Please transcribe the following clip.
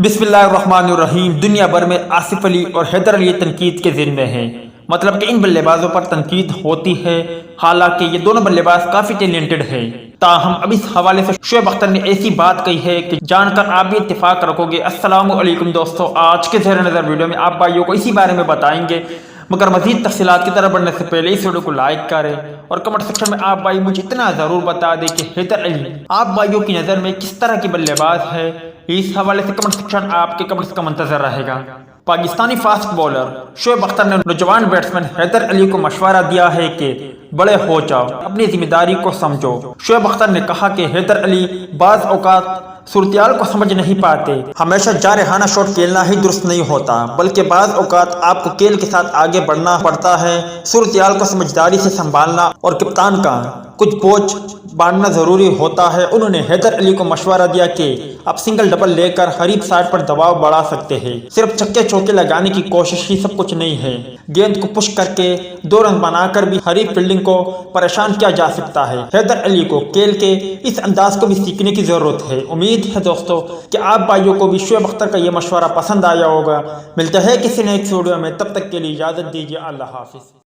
بسم اللہ الرحمن الرحیم۔ دنیا بھر میں آصف علی اور حیدر علی تنقید کے ذمے ہیں، مطلب کہ ان بلے بازوں پر تنقید ہوتی ہے، حالانکہ یہ دونوں بلے باز کافی ٹیلنٹڈ ہیں۔ تاہم اب اس حوالے سے شعیب اختر نے ایسی بات کہی ہے کہ جان کر آپ بھی اتفاق رکھو گے۔ السلام علیکم دوستو، آج کے زیر نظر ویڈیو میں آپ بھائیوں کو اسی بارے میں بتائیں گے، مگر مزید تفصیلات کی طرف بڑھنے سے پہلے اس ویڈیو کو لائک کریں اور کمنٹ سیکشن میں آپ بھائی مجھے اتنا ضرور بتا دیں کہ حیدر علی آپ بھائیوں کی نظر میں کس طرح کی بلے باز ہے۔ اس حوالے سے کمنٹ سیکشن آپ کے کمنٹس کا منتظر رہے گا۔ پاکستانی فاسٹ بولر شعیب اختر نے نوجوان بیٹسمین حیدر علی کو مشورہ دیا ہے کہ بڑے ہو جاؤ، اپنی ذمہ داری کو سمجھو۔ شعیب اختر نے کہا کہ حیدر علی بعض اوقات صورتحال کو سمجھ نہیں پاتے، ہمیشہ جارحانہ شاٹ کھیلنا ہی درست نہیں ہوتا، بلکہ بعض اوقات آپ کو کھیل کے ساتھ آگے بڑھنا پڑتا ہے۔ صورتحال کو سمجھداری سے سنبھالنا اور کپتان کا کچھ بوجھ بانٹنا ضروری ہوتا ہے۔ انہوں نے حیدر علی کو مشورہ دیا کہ آپ سنگل ڈبل لے کر حریف سائڈ پر دباؤ بڑھا سکتے ہیں، صرف چکے چوکے لگانے کی کوشش ہی سب کچھ نہیں ہے، گیند کو پش کر کے 2 رن بنا کر بھی حریف فیلڈنگ کو پریشان کیا جا سکتا ہے۔ حیدر علی کو کھیل کے اس انداز کو بھی سیکھنے کی ضرورت ہے۔ امید ہے دوستو کہ آپ بھائیوں کو بھی شعیب اختر کا یہ مشورہ پسند آیا ہوگا۔ ملتے ہیں کسی نیکسٹ ویڈیو میں، تب تک کے لیے اجازت دیجیے، اللہ حافظ۔